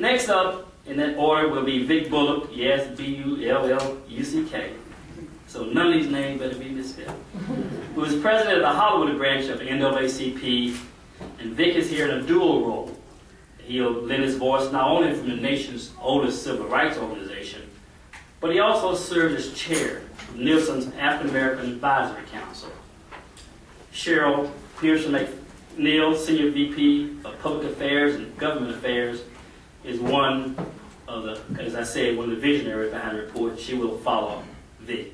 Next up, in that order, will be Vic Bullock, yes, B-U-L-L-U-C-K. So none of these names better be misspelled. Who is president of the Hollywood branch of the NAACP, and Vic is here in a dual role. He'll lend his voice not only from the nation's oldest civil rights organization, but he also serves as chair of Nielsen's African American Advisory Council. Cheryl Pearson McNeil, Senior VP of Public Affairs and Government Affairs, is one of the, as I said, one of the visionaries behind the report. She will follow Vic.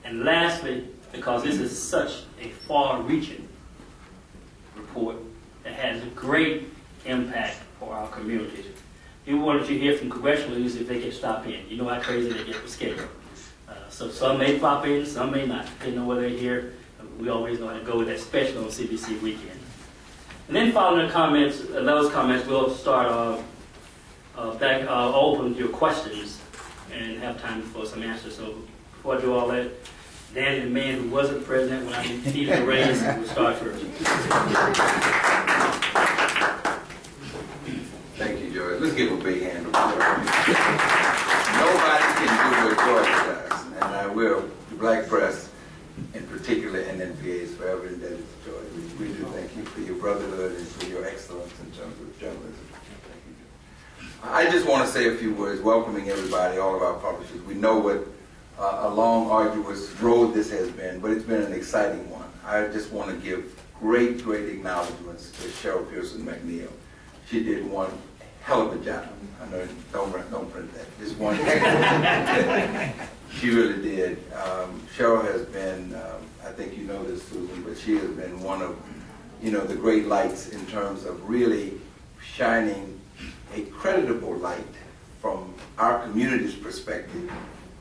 And lastly, because this is such a far-reaching report that has a great impact for our communities, we wanted to hear from congressional leaders if they can stop in. You know how crazy they get with schedule. So some may pop in, some may not, depending on whether they're here. We always know how to go with that, especially on CBC weekend. And then following the comments, those comments, we'll start open your questions and have time for some answers. So before I do all that, Danny, the man who wasn't president when I defeated the race, will start first. Thank you, George. Let's give a big hand to George. Nobody can do what George does. And we're the Black press, in particular, NNPA is forever indebted to George. We do thank you for your brotherhood and for your excellence in terms of journalism. Thank you, George. I just want to say a few words welcoming everybody, all of our publishers. We know what a long, arduous road this has been, but it's been an exciting one. I just want to give great, great acknowledgments to Cheryl Pearson McNeil. She did one hell of a job. I know, don't print that. Just one heck of she really did. Cheryl has been, I think you know this, Susan, but she has been one of, the great lights in terms of really shining a creditable light from our community's perspective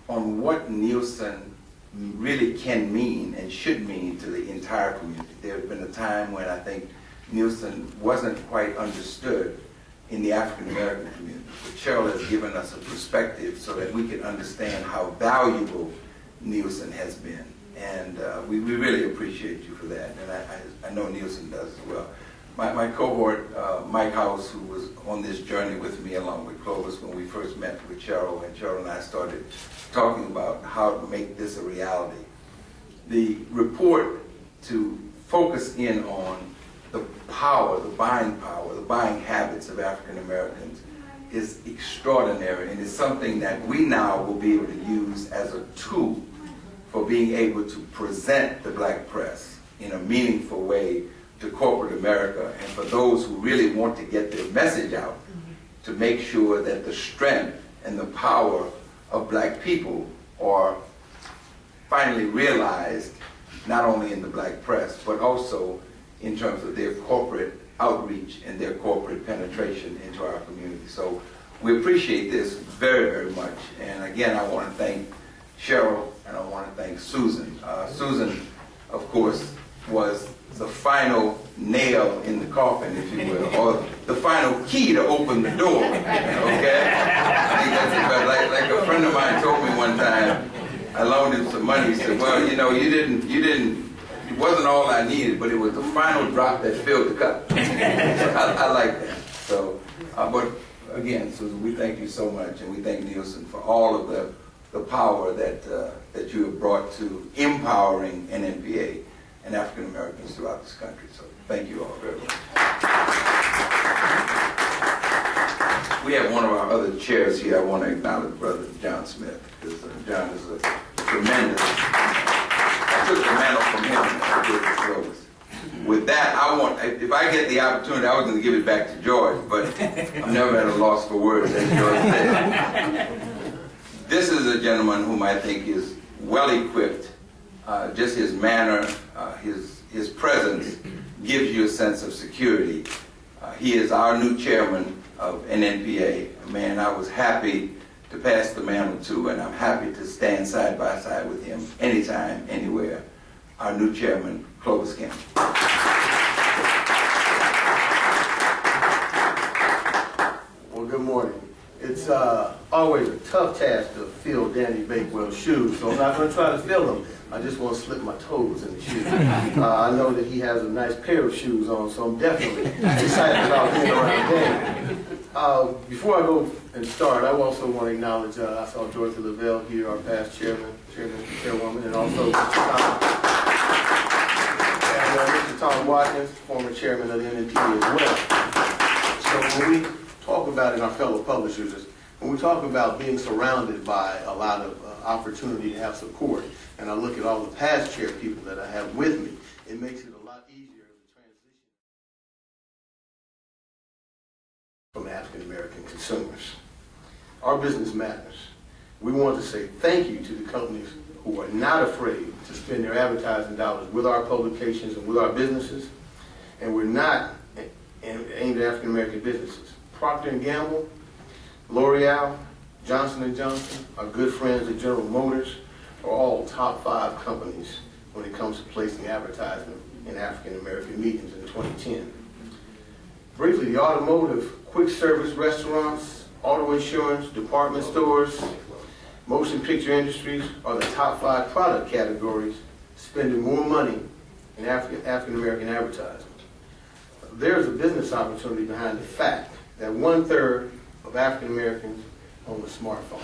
on what Nielsen really can mean and should mean to the entire community. There has been a time when I think Nielsen wasn't quite understood in the African American community. But Cheryl has given us a perspective so that we can understand how valuable Nielsen has been. And we really appreciate you for that. And I know Nielsen does as well. My cohort, Mike House, who was on this journey with me along with Clovis when we first met with Cheryl, and Cheryl and I started talking about how to make this a reality. The report to focus in on the power, the buying habits of African Americans is extraordinary, and it's something that we now will be able to use as a tool for being able to present the Black press in a meaningful way to corporate America, and for those who really want to get their message out, to make sure that the strength and the power of Black people are finally realized, not only in the Black press, but also in terms of their corporate outreach and their corporate penetration into our community. So we appreciate this very, very much. And again, I want to thank Cheryl and I want to thank Susan. Susan, of course, was the final nail in the coffin, if you will, or the final key to open the door, okay? I think that's like a friend of mine told me one time. I loaned him some money. He said, well, it wasn't all I needed, but it was the final drop that filled the cup. I like that. So, but again, Susan, we thank you so much, and we thank Nielsen for all of the power that you have brought to empowering NNPA and African Americans throughout this country. So thank you all very much. We have one of our other chairs here. I want to acknowledge Brother John Smith, because John is a tremendous. I took the mantle from him. With that, if I get the opportunity, I was going to give it back to George, but I'm never at a loss for words, as George said. This is a gentleman whom I think is well equipped. Just his manner, his presence gives you a sense of security. He is our new chairman of NNPA, a man I was happy to pass the mantle to, and I'm happy to stand side by side with him anytime, anywhere. Our new chairman, Clovis Campbell. Well, good morning. It's always a tough task to fill Danny Bakewell's shoes, so I'm not going to try to fill them. I just want to slip my toes in the shoes. I know that he has a nice pair of shoes on, so I'm definitely excited about being around Danny. Before I go and start, I also want to acknowledge, I saw Dorothy Lavelle here, our past chairwoman, and also Mr. Tom Watkins, former chairman of the NNPA as well. So when we talk about, and our fellow publishers, when we talk about being surrounded by a lot of opportunity to have support, and I look at all the past chair people that I have with me, it makes it a lot easier to transition from African American consumers. Our business matters. We want to say thank you to the companies who are not afraid to spend their advertising dollars with our publications and with our businesses, and we're not aimed at African American businesses. Procter & Gamble, L'Oreal, Johnson & Johnson, our good friends at General Motors, are all top 5 companies when it comes to placing advertisement in African American mediums in 2010. Briefly, the automotive, quick service restaurants, auto insurance, department stores, motion picture industries are the top 5 product categories spending more money in African American advertising. There's a business opportunity behind the fact that 1/3 of African Americans own a smartphone.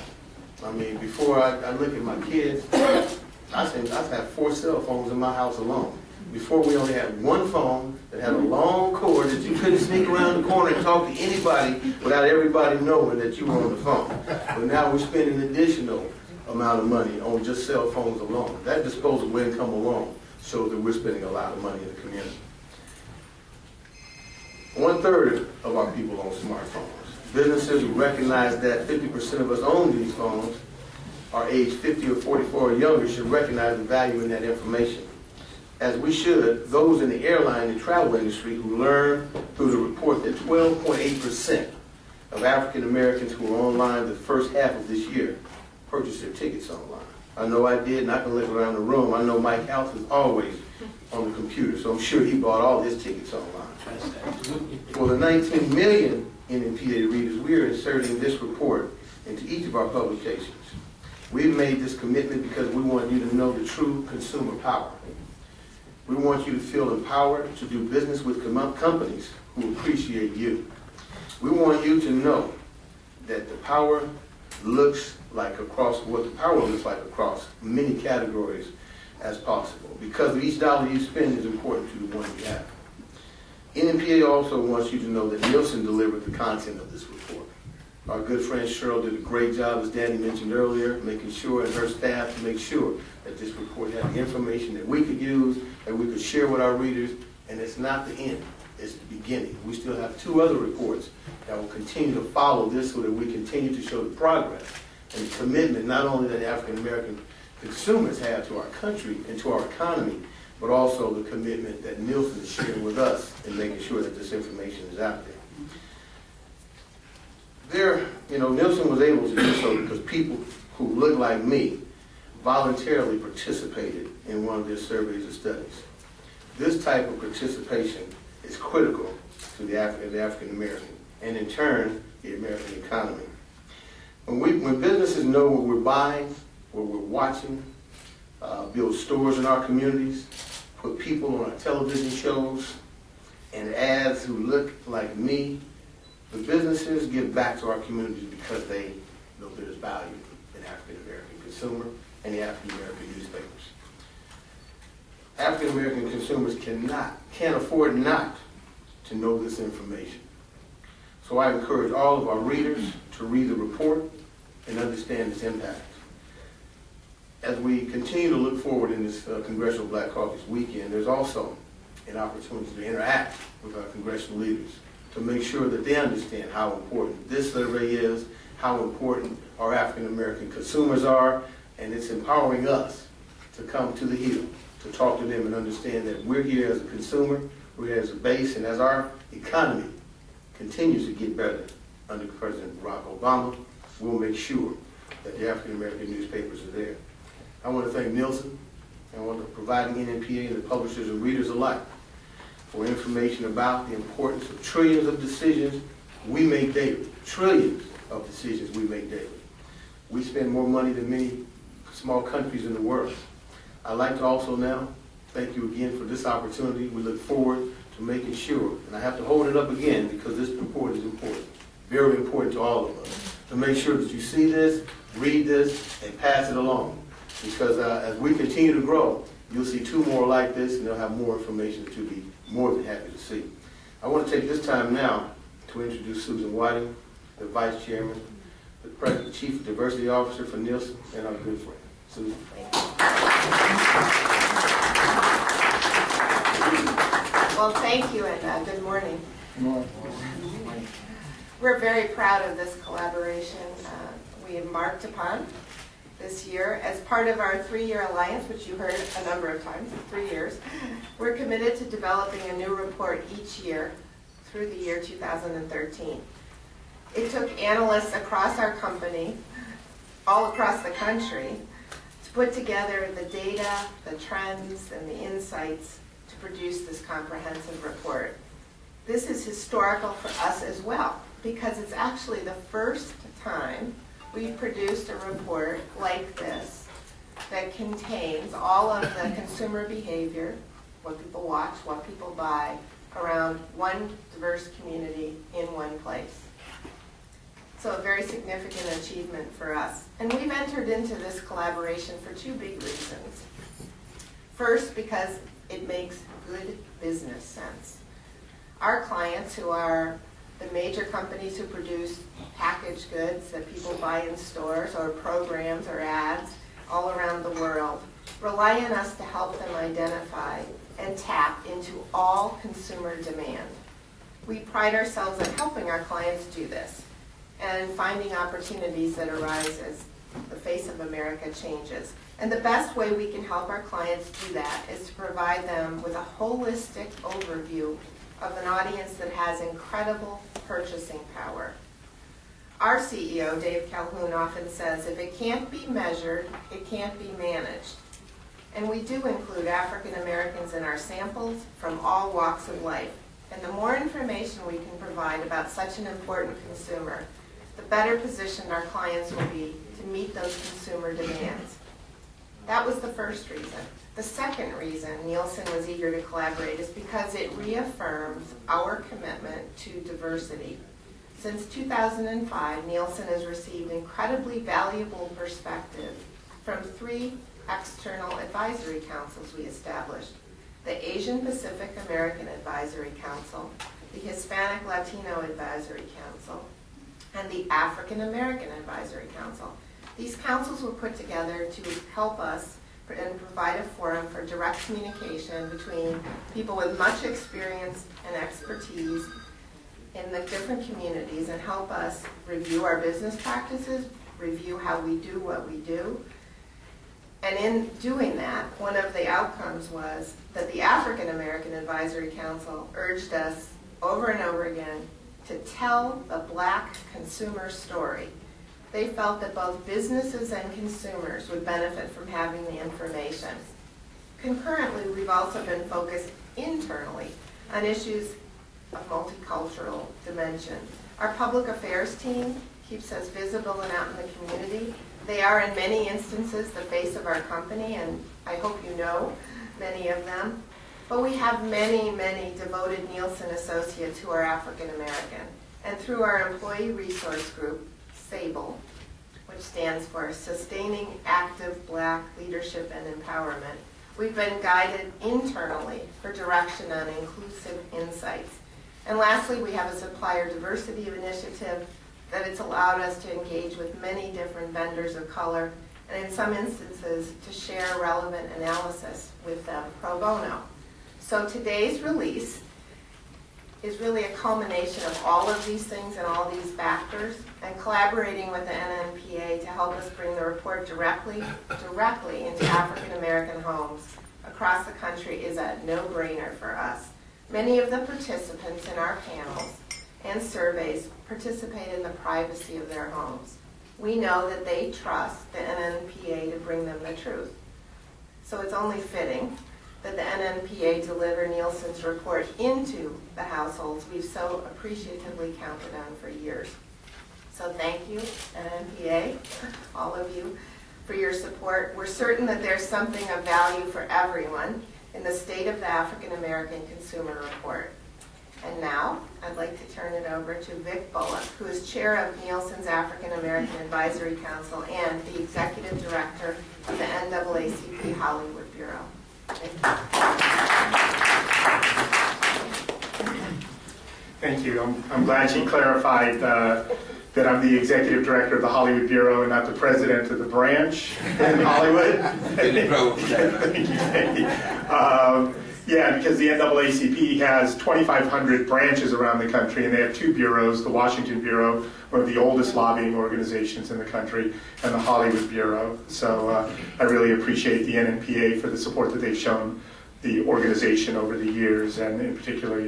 I mean, before I look at my kids, I have 4 cell phones in my house alone. Before, we only had one phone that had a long cord that you couldn't sneak around the corner and talk to anybody without everybody knowing that you were on the phone. But now we're spending an additional amount of money on just cell phones alone. That disposable income alone shows that we're spending a lot of money in the community. 1/3 of our people own smartphones. Businesses who recognize that 50% of us own these phones are age 50 or 44 or younger should recognize the value in that information. As we should, those in the airline and travel industry who learned through the report that 12.8% of African Americans who were online the first half of this year purchased their tickets online. I know I did, and I can look around the room. I know Mike House is always on the computer, so I'm sure he bought all his tickets online. For the 19 million NNPA readers, we are inserting this report into each of our publications. We've made this commitment because we want you to know the true consumer power. We want you to feel empowered to do business with companies who appreciate you. We want you to know that the power looks like across many categories as possible, because each dollar you spend is important to the one you have. NNPA also wants you to know that Nielsen delivered the content of this report. Our good friend Cheryl did a great job, as Danny mentioned earlier, making sure, and her staff, to make sure that this report had the information that we could use, that we could share with our readers, and it's not the end, it's the beginning. We still have 2 other reports that will continue to follow this so that we continue to show the progress and the commitment not only that African American consumers have to our country and to our economy, but also the commitment that Nielsen is sharing with us in making sure that this information is out there. Nielsen was able to do so because people who look like me voluntarily participated in one of their surveys or studies. This type of participation is critical to the African American, and in turn, the American economy. When businesses know what we're buying, what we're watching, build stores in our communities, put people on our television shows, and ads who look like me, the businesses give back to our communities because they know there's value in African American consumer and the African American newspapers. African American consumers can't afford not to know this information. So I encourage all of our readers to read the report and understand its impact. As we continue to look forward in this Congressional Black Caucus weekend, there's also an opportunity to interact with our congressional leaders to make sure that they understand how important this survey is, how important our African American consumers are, and it's empowering us to come to the Hill, to talk to them and understand that we're here as a consumer, we're here as a base, and as our economy continues to get better under President Barack Obama, we'll make sure that the African American newspapers are there. I want to thank Nielsen, and I want to provide the NNPA and the publishers and readers alike for information about the importance of trillions of decisions we make daily. Trillions of decisions we make daily. We spend more money than many small countries in the world. I'd like to also now thank you again for this opportunity. We look forward to making sure, and I have to hold it up again because this report is important. very important to all of us, to make sure that you see this, read this, and pass it along. Because as we continue to grow, you'll see 2 more like this, and they'll have more information that you'll be more than happy to see. I want to take this time now to introduce Susan Whiting, the Vice Chairman, the Chief Diversity Officer for Nielsen, and our good friend. Susan. Well, thank you, and good morning. Good morning. We're very proud of this collaboration we embarked upon this year. As part of our 3-year alliance, which you heard a number of times, 3 years, we're committed to developing a new report each year through the year 2013. It took analysts across our company, all across the country, to put together the data, the trends, and the insights to produce this comprehensive report. This is historical for us as well, because it's actually the first time we've produced a report like this that contains all of the consumer behavior, what people watch, what people buy, around one diverse community in one place. So a very significant achievement for us. And we've entered into this collaboration for 2 big reasons. First, because it makes good business sense. Our clients, who are the major companies who produce packaged goods that people buy in stores or programs or ads all around the world, rely on us to help them identify and tap into all consumer demand. We pride ourselves on helping our clients do this and finding opportunities that arise as the face of America changes. And the best way we can help our clients do that is to provide them with a holistic overview of an audience that has incredible purchasing power. Our CEO, Dave Calhoun, often says, if it can't be measured, it can't be managed. And we do include African Americans in our samples from all walks of life. And the more information we can provide about such an important consumer, the better positioned our clients will be to meet those consumer demands. That was the first reason. The second reason Nielsen was eager to collaborate is because it reaffirms our commitment to diversity. Since 2005, Nielsen has received incredibly valuable perspective from 3 external advisory councils we established: the Asian Pacific American Advisory Council, the Hispanic Latino Advisory Council, and the African American Advisory Council. These councils were put together to help us and provide a forum for direct communication between people with much experience and expertise in the different communities and help us review our business practices, review how we do what we do. And in doing that, one of the outcomes was that the African American Advisory Council urged us over and over again to tell the Black consumer story. They felt that both businesses and consumers would benefit from having the information. Concurrently, we've also been focused internally on issues of multicultural dimension. Our public affairs team keeps us visible and out in the community. They are in many instances the face of our company, and I hope you know many of them. But we have many, many devoted Nielsen associates who are African American. And through our employee resource group, SABLE, which stands for Sustaining Active Black Leadership and Empowerment, we've been guided internally for direction on inclusive insights. And lastly, we have a supplier diversity initiative that it's allowed us to engage with many different vendors of color, and in some instances to share relevant analysis with them pro bono. So today's release is really a culmination of all of these things and all these factors, and collaborating with the NNPA to help us bring the report directly into African American homes across the country is a no-brainer for us. Many of the participants in our panels and surveys participate in the privacy of their homes. We know that they trust the NNPA to bring them the truth. So it's only fitting that the NNPA deliver Nielsen's report into the households we've so appreciatively counted on for years. So thank you, NNPA, all of you, for your support. We're certain that there's something of value for everyone in the State of the African American Consumer Report. And now, I'd like to turn it over to Vic Bullock, who is chair of Nielsen's African American Advisory Council and the executive director of the NAACP Hollywood Bureau. Thank you. I'm glad she clarified that I'm the executive director of the Hollywood Bureau and not the president of the branch in Hollywood. Thank you. Yeah, because the NAACP has 2,500 branches around the country, and they have two bureaus, the Washington Bureau, one of the oldest lobbying organizations in the country, and the Hollywood Bureau. So I really appreciate the NNPA for the support that they've shown the organization over the years, and in particular,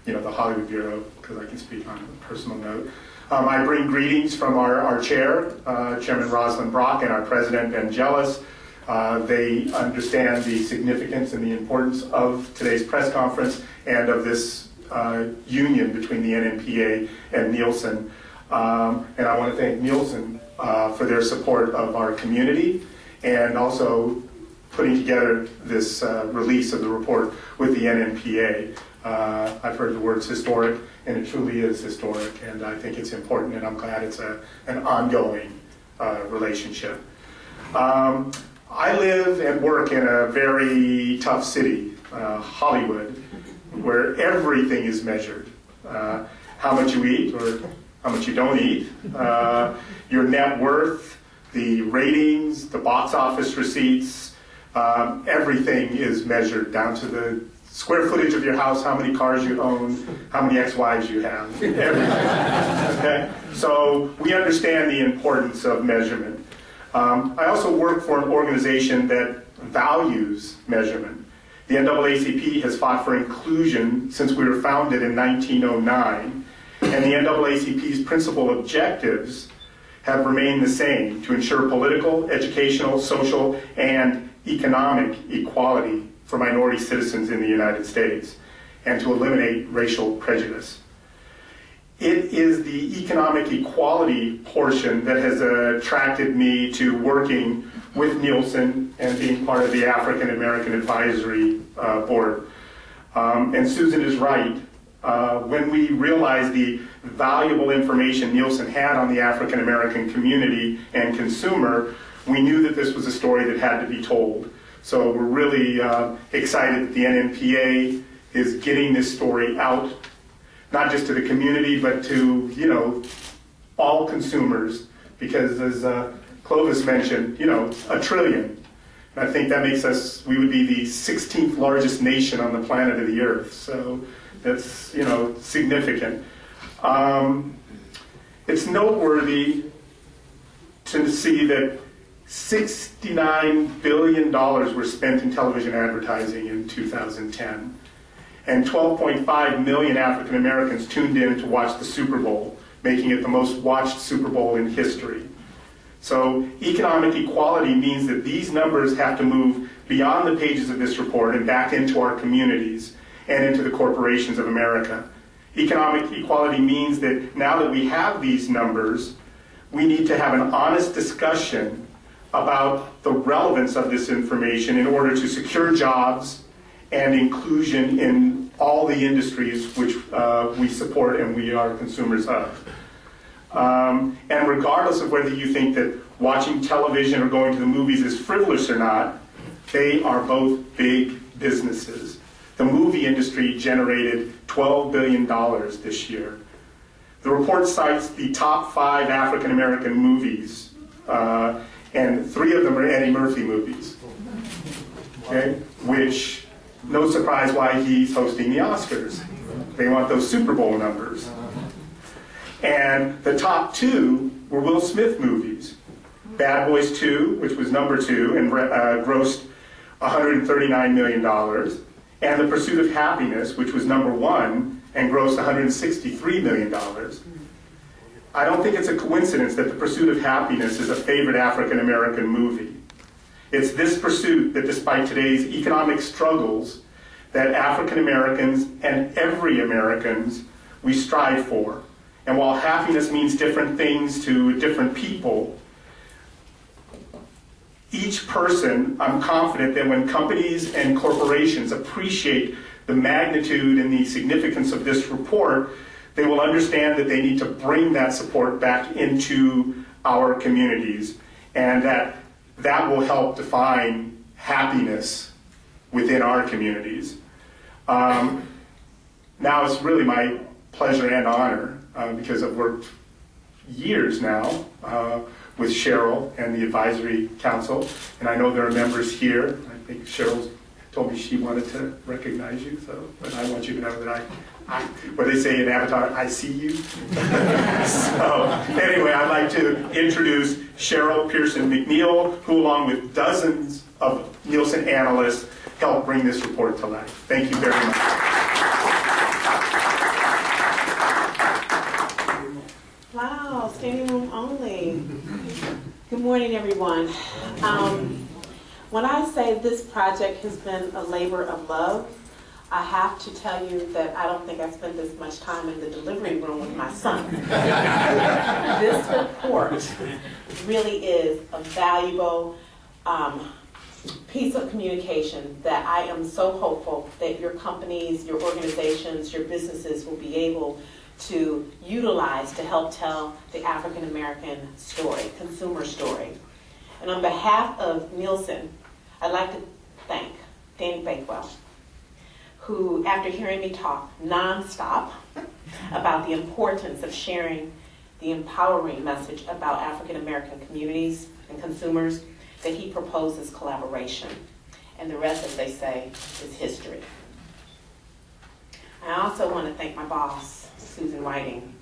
the Hollywood Bureau, because I can speak on a personal note. I bring greetings from our chair, Chairman Rosalind Brock, and our president, Ben Jealous. They understand the significance and the importance of today's press conference and of this union between the NNPA and Nielsen. And I want to thank Nielsen for their support of our community and also putting together this release of the report with the NNPA. I've heard the words historic, and it truly is historic, and I think it's important, and I'm glad it's an ongoing relationship. I live and work in a very tough city, Hollywood, where everything is measured. How much you eat or how much you don't eat, your net worth, the ratings, the box office receipts, everything is measured down to the square footage of your house, how many cars you own, how many ex-wives you have, everything. Okay? So we understand the importance of measurement. I also work for an organization that values measurement. The NAACP has fought for inclusion since we were founded in 1909, and the NAACP's principal objectives have remained the same: to ensure political, educational, social, and economic equality for minority citizens in the United States, and to eliminate racial prejudice. It is the economic equality portion that has attracted me to working with Nielsen and being part of the African American Advisory Board. And Susan is right. When we realized the valuable information Nielsen had on the African American community and consumer, we knew that this was a story that had to be told. So we're really excited that the NNPA is getting this story out, not just to the community, but to, all consumers, because as Clovis mentioned, $1 trillion. And I think that makes us, we would be the 16th largest nation on the planet of the earth. So that's, significant. It's noteworthy to see that $69 billion were spent in television advertising in 2010. And 12.5 million African Americans tuned in to watch the Super Bowl, making it the most watched Super Bowl in history. So economic equality means that these numbers have to move beyond the pages of this report and back into our communities and into the corporations of America. Economic equality means that now that we have these numbers, we need to have an honest discussion about the relevance of this information in order to secure jobs and inclusion in all the industries which we support and we are consumers of. And regardless of whether you think that watching television or going to the movies is frivolous or not, they are both big businesses. The movie industry generated $12 billion this year. The report cites the top 5 African American movies, and 3 of them are Eddie Murphy movies, okay? Which, no surprise why he's hosting the Oscars. They want those Super Bowl numbers. And the top 2 were Will Smith movies. Bad Boys 2, which was number 2 and grossed $139 million, and The Pursuit of Happiness, which was number 1 and grossed $163 million. I don't think it's a coincidence that The Pursuit of Happiness is a favorite African American movie. It's this pursuit that, despite today's economic struggles, that African Americans and every Americans we strive for. And while happiness means different things to different people, each person, I'm confident that when companies and corporations appreciate the magnitude and the significance of this report, they will understand that they need to bring that support back into our communities, and that will help define happiness within our communities. Now it's really my pleasure and honor, because I've worked years now with Cheryl and the Advisory Council, and I know there are members here. I think Cheryl told me she wanted to recognize you, but I want you to know that what they say in Avatar, I see you. So anyway, I'd like to introduce Cheryl Pearson McNeil, who along with dozens of Nielsen analysts helped bring this report to life. Thank you very much. Wow, standing room only. Good morning, everyone. When I say this project has been a labor of love, I have to tell you that I don't think I spent this much time in the delivery room with my son. This report really is a valuable piece of communication that I am so hopeful that your companies, your organizations, your businesses will be able to utilize to help tell the African American story, consumer story. And on behalf of Nielsen, I'd like to thank Danny Bakewell, who, after hearing me talk nonstop about the importance of sharing the empowering message about African American communities and consumers, that he proposes collaboration. And the rest, as they say, is history. I also want to thank my boss, Susan Whiting,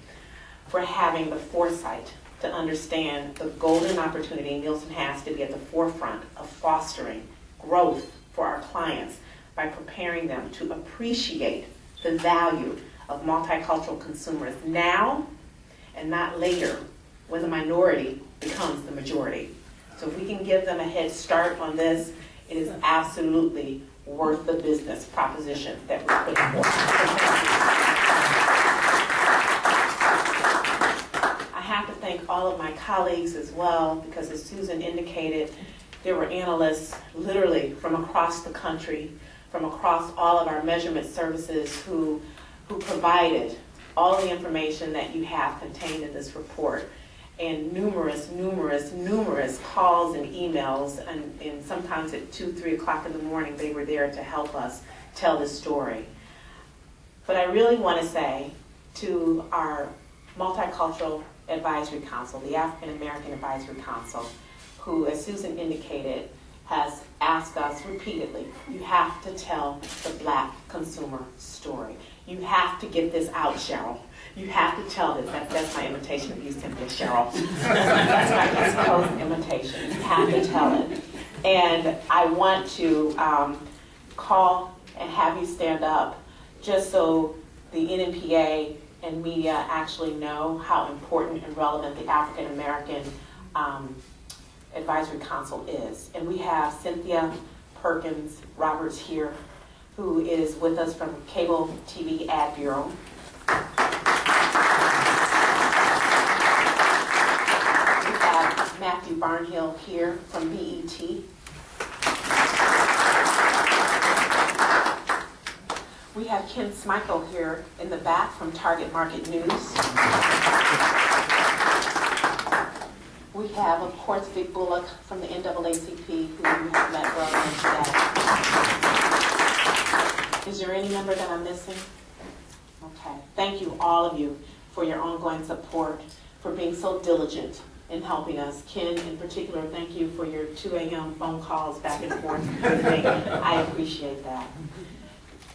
for having the foresight to understand the golden opportunity Nielsen has to be at the forefront of fostering growth for our clients by preparing them to appreciate the value of multicultural consumers now and not later, when the minority becomes the majority. So if we can give them a head start on this, it is absolutely worth the business proposition that we're putting forth. I have to thank all of my colleagues as well, because as Susan indicated, there were analysts literally from across the country, from across all of our measurement services who provided all the information that you have contained in this report, and numerous calls and emails, and sometimes at 2, 3 o'clock in the morning, they were there to help us tell this story. But I really want to say to our Multicultural Advisory Council, the African American Advisory Council, who, as Susan indicated, has asked us repeatedly, you have to tell the Black consumer story. You have to get this out, Cheryl. You have to tell this. That's my imitation of you, Cynthia, Cheryl. That's my East Coast imitation. You have to tell it. And I want to call and have you stand up just so the NMPA and media actually know how important and relevant the African American Advisory Council is. And we have Cynthia Perkins Roberts here, who is with us from Cable TV Ad Bureau. We have Matthew Barnhill here from BET. We have Ken Smykel here in the back from Target Market News. We have, of course, Vic Bullock from the NAACP, who you have met earlier today. Is there any member that I'm missing? Okay. Thank you, all of you, for your ongoing support, for being so diligent in helping us. Ken, in particular, thank you for your 2 a.m. phone calls back and forth. I appreciate that.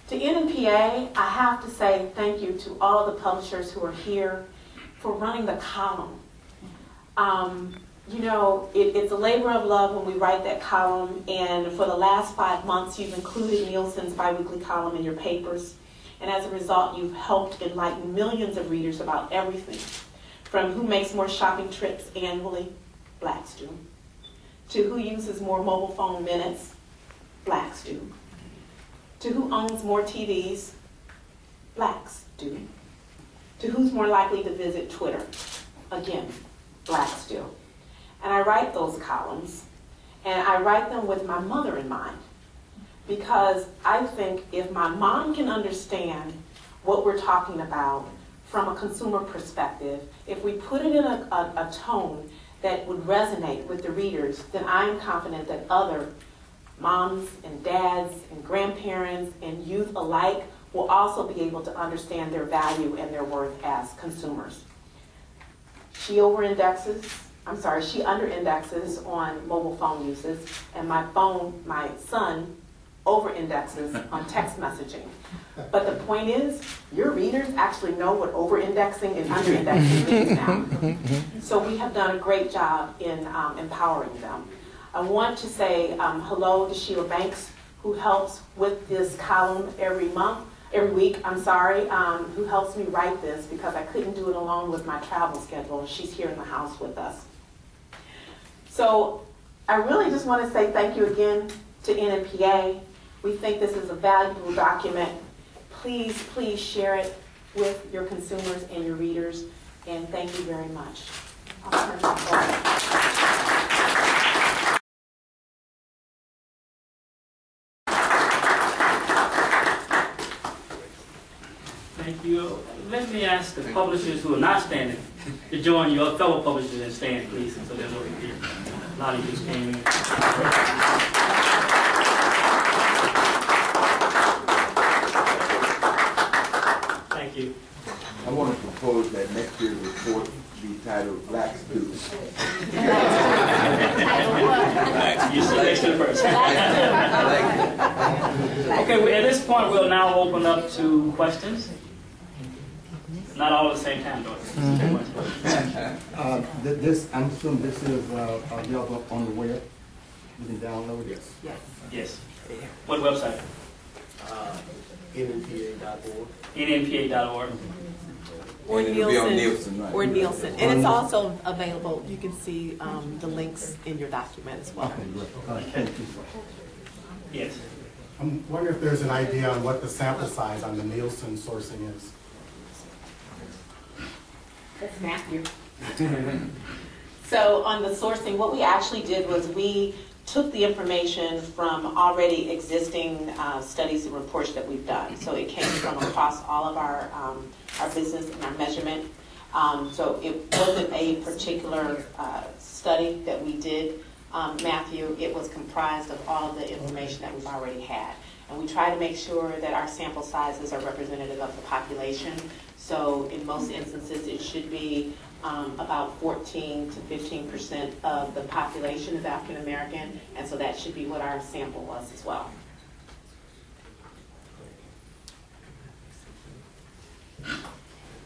To NMPA, I have to say thank you to all the publishers who are here for running the column. You know, it's a labor of love when we write that column, and for the last 5 months, you've included Nielsen's biweekly column in your papers, and as a result, you've helped enlighten millions of readers about everything, from who makes more shopping trips annually, Blacks do, to who uses more mobile phone minutes, Blacks do, to who owns more TVs, Blacks do, to who's more likely to visit Twitter, again, Blacks do. And I write those columns, and I write them with my mother in mind, because I think if my mom can understand what we're talking about from a consumer perspective, if we put it in a tone that would resonate with the readers, then I am confident that other moms and dads and grandparents and youth alike will also be able to understand their value and their worth as consumers. She under-indexes on mobile phone uses, and my son over-indexes on text messaging. But the point is, your readers actually know what over-indexing and under-indexing means now. So we have done a great job in empowering them. I want to say hello to Sheila Banks, who helps with this column every week, who helps me write this because I couldn't do it alone with my travel schedule, and she's here in the house with us. So I really just want to say thank you again to NNPA. We think this is a valuable document. Please, please share it with your consumers and your readers, and thank you very much. I'll turn it over. Thank you. Let me ask the publishers who are not standing to join your fellow publishers and stand, please, so they're over here. A lot of you just came in. Thank you. I want to propose that next year's report be titled Black Students. You sit next to the person. Okay, at this point, we'll now open up to questions. Not all at the same time, though. I'm assuming this is available on the web. You can download it. Yes. Yes. What website? NNPA.org. NNPA.org. Or And it'll be on Nielsen, Nielsen. right? Or Nielsen. And it's also available, you can see the links in your document as well. Okay, great. Thank you. Yes. I'm wondering if there's an idea on what the sample size on the Nielsen sourcing is. That's Matthew. So on the sourcing, what we actually did was we took the information from already existing studies and reports that we've done. So it came from across all of our business and our measurement. So it wasn't a particular study that we did, Matthew. It was comprised of all of the information that we've already had. And we try to make sure that our sample sizes are representative of the population. So in most instances, it should be about 14 to 15% of the population is African American, and so that should be what our sample was as well.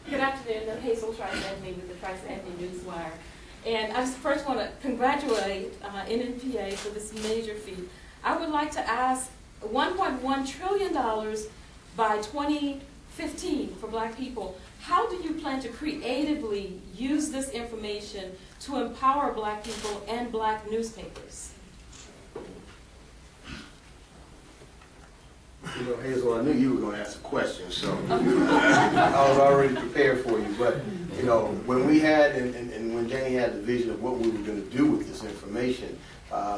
Good afternoon, I'm Hazel Trice-Anthony with the Trice-Anthony Newswire. And I just first want to congratulate NNPA for this major feat. I would like to ask $1.1 trillion by 2015 for Black people. How do you plan to creatively use this information to empower Black people and Black newspapers? You know, Hazel, I knew you were going to ask a question, so I was already prepared for you. But, you know, when we had, and when Danny had the vision of what we were going to do with this information,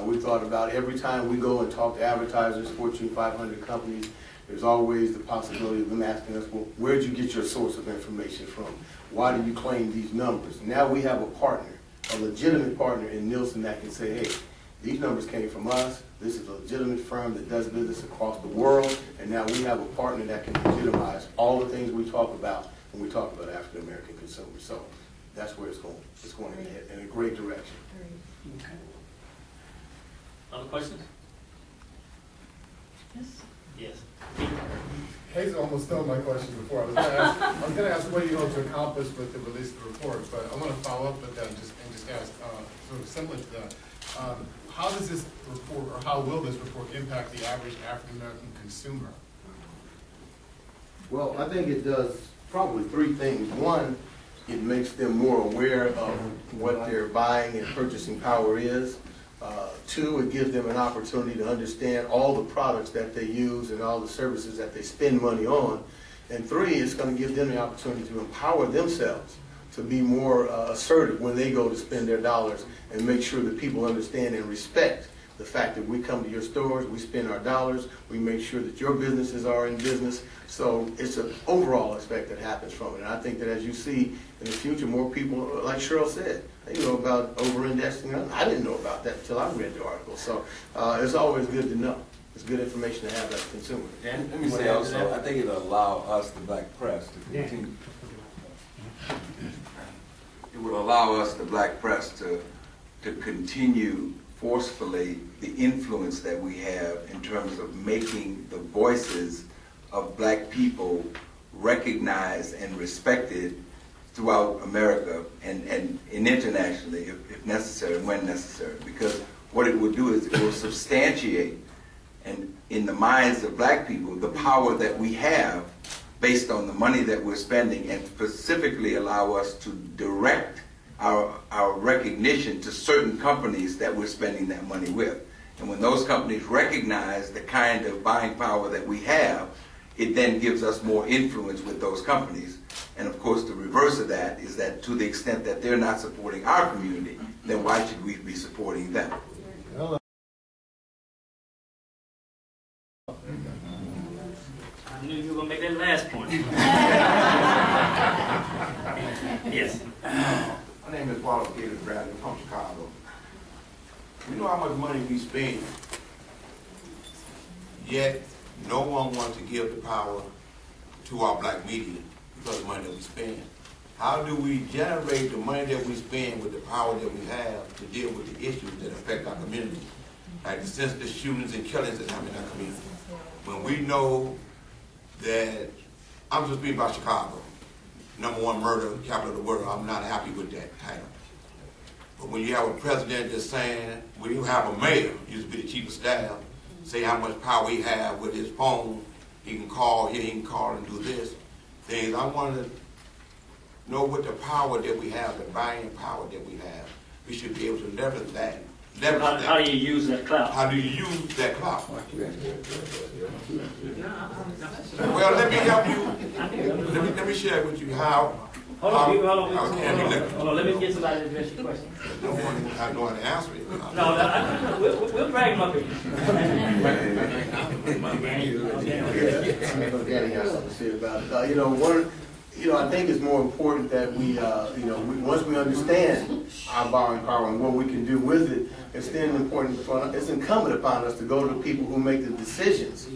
we thought about every time we go and talk to advertisers, Fortune 500 companies, there's always the possibility of them asking us, well, where'd you get your source of information from? Why do you claim these numbers? Now we have a partner, a legitimate partner in Nielsen that can say, hey, these numbers came from us. This is a legitimate firm that does business across the world, and now we have a partner that can legitimize all the things we talk about when we talk about African American consumers. So that's where it's going. It's going in a great direction. Okay. Other questions? Yes. Yes. Hazel almost stole my question before. I was going to ask what you hope to accomplish with the release of the report, but I want to follow up with that and just ask sort of similar to that. How does this report, or how will this report impact the average African American consumer? Well, I think it does probably three things. One, it makes them more aware of what their buying and purchasing power is. Two, it gives them an opportunity to understand all the products that they use and all the services that they spend money on. And three, it's going to give them the opportunity to empower themselves to be more assertive when they go to spend their dollars and make sure that people understand and respect the fact that we come to your stores, we spend our dollars, we make sure that your businesses are in business. So it's an overall effect that happens from it. And I think that as you see in the future, more people, like Cheryl said, they know about over-indexing. I didn't know about that until I read the article. So it's always good to know. It's good information to have as a consumer. Dan, let me say also, I think it'll allow us, the black press, to continue. It will allow us, the black press, to continue forcefully the influence that we have in terms of making the voices of black people recognized and respected throughout America and internationally, if necessary, when necessary. Because what it will do is it will substantiate, and in the minds of black people, the power that we have based on the money that we're spending, and specifically allow us to direct our recognition to certain companies that we're spending that money with. And when those companies recognize the kind of buying power that we have, it then gives us more influence with those companies. And of course, the reverse of that is that to the extent that they're not supporting our community, then why should we be supporting them? I knew you were going to make that last point. Yes. My name is Wallace Gator Bradley from Chicago. You know how much money we spend, yet no one wants to give the power to our black media because of the money that we spend. How do we generate the money that we spend with the power that we have to deal with the issues that affect our community? Like the senseless shootings and killings that happen in our community. When we know that, I'm just speaking about Chicago, #1 murder capital of the world, I'm not happy with that title. But when you have a president that's saying, when you have a mayor, used to be the chief of staff, say how much power he has with his phone, he can call here, he can call and do this, things, I want to know what the power that we have, the buying power that we have. We should be able to leverage that. How do you use that clout? How do you use that clout? Well, let me help you. Let me share with you how. Hold on, let me get somebody to address your question. I know how to answer it. No, we'll drag him up here. Danny has something to say about it. I think it's more important that we, once we understand our borrowing power and what we can do with it, it's then important it's incumbent upon us to go to the people who make the decisions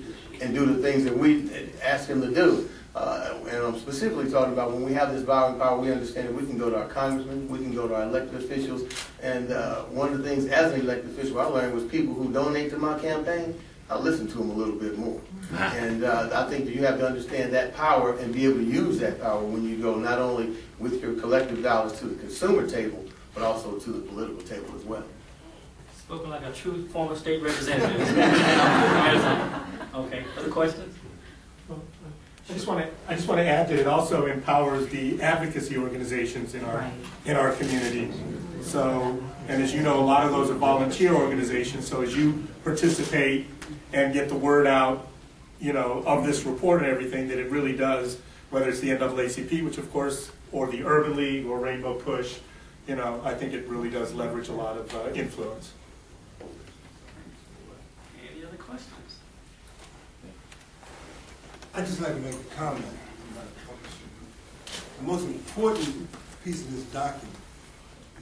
and do the things that we ask them to do. And I'm specifically talking about when we have this borrowing power, we understand that we can go to our congressmen, we can go to our elected officials, and one of the things as an elected official I learned was people who donate to my campaign, I listen to them a little bit more. And I think that you have to understand that power and be able to use that power when you go not only with your collective dollars to the consumer table, but also to the political table as well. Spoken like a true former state representative. Okay, other questions? I just want to add that it also empowers the advocacy organizations in our community. So, and as you know, a lot of those are volunteer organizations. So as you participate and get the word out, of this report and everything, that it really does, whether it's the NAACP, which of course, or the Urban League or Rainbow Push, I think it really does leverage a lot of influence. Any other questions? I'd just like to make a comment. The most important piece of this document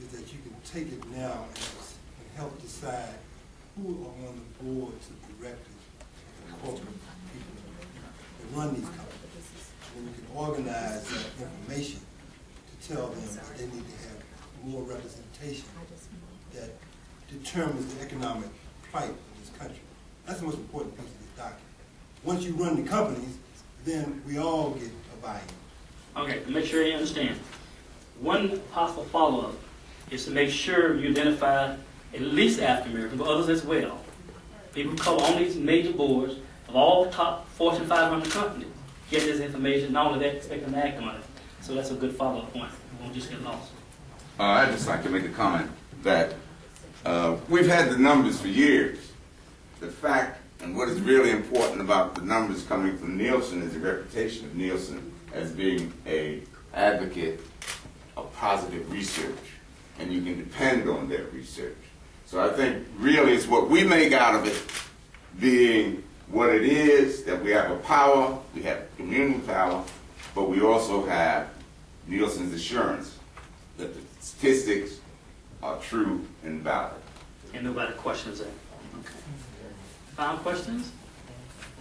is that you can take it now and help decide who are on the boards of directors and corporate people that run these companies. And you can organize that information to tell them that they need to have more representation that determines the economic plight of this country. That's the most important piece of this document. Once you run the companies, then we all get a buy-in. Okay, to make sure you understand. One possible follow-up is to make sure you identify at least African Americans, but others as well. People who come on these major boards of all top Fortune 500 companies get this information. Not only that, expect them to act on it. So that's a good follow-up point. It won't just get lost. I'd just like to make a comment that we've had the numbers for years. The fact and what is really important about the numbers coming from Nielsen is the reputation of Nielsen as being an advocate of positive research, and you can depend on their research. So I think really it's what we make out of it being what it is, that we have a power, we have community power, but we also have Nielsen's assurance that the statistics are true and valid. And nobody questions that. Okay. Final questions?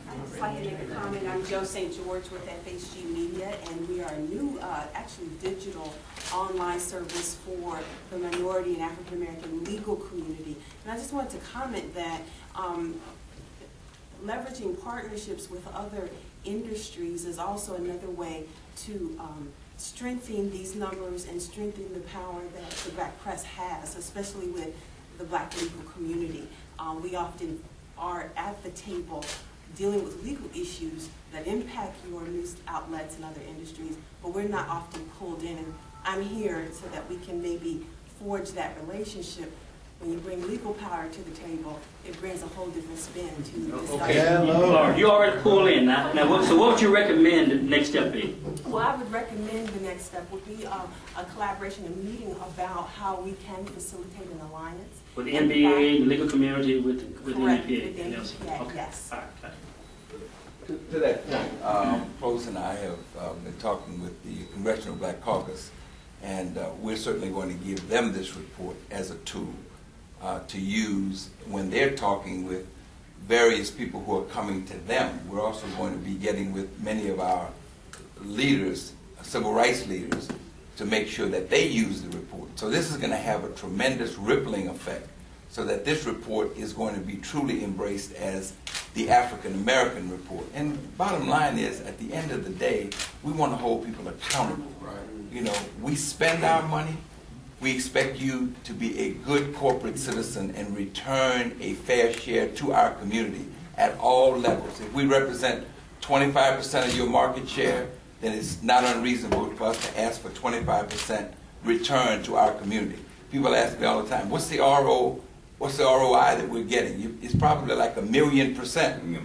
I'd just like to make a comment. I'm Joe St. George with FHG Media, and we are a new, actually digital online service for the minority and African American legal community. And I just wanted to comment that leveraging partnerships with other industries is also another way to strengthen these numbers and strengthen the power that the Black press has, especially with the Black legal community. We often are at the table dealing with legal issues that impact your news outlets and other industries, but we're not often pulled in. And I'm here so that we can maybe forge that relationship. When you bring legal power to the table, it brings a whole different spin to the discussion. Okay, you already pulled in now. So what would you recommend the next step be? Well, I would recommend the next step would be a collaboration, a meeting about how we can facilitate an alliance. With the NBA, the legal community, with the Correct, NPA? with the NPA, Okay. yes. All right, okay. To that point, Pros and I have been talking with the Congressional Black Caucus, and we're certainly going to give them this report as a tool to use when they're talking with various people who are coming to them. We're also going to be getting with many of our leaders, civil rights leaders, to make sure that they use the report. So this is going to have a tremendous rippling effect, so that this report is going to be truly embraced as the African American report. And bottom line is, at the end of the day, we want to hold people accountable. Right. You know, we spend our money. We expect you to be a good corporate citizen and return a fair share to our community at all levels. If we represent 25% of your market share, then it's not unreasonable for us to ask for 25% return to our community. People ask me all the time, what's the ROI that we're getting? It's probably like 1,000,000%,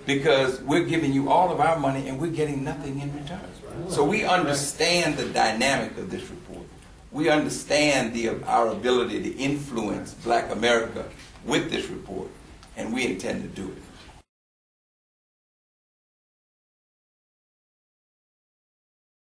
because we're giving you all of our money and we're getting nothing in return. So we understand the dynamic of this report. We understand our ability to influence Black America with this report, and we intend to do it.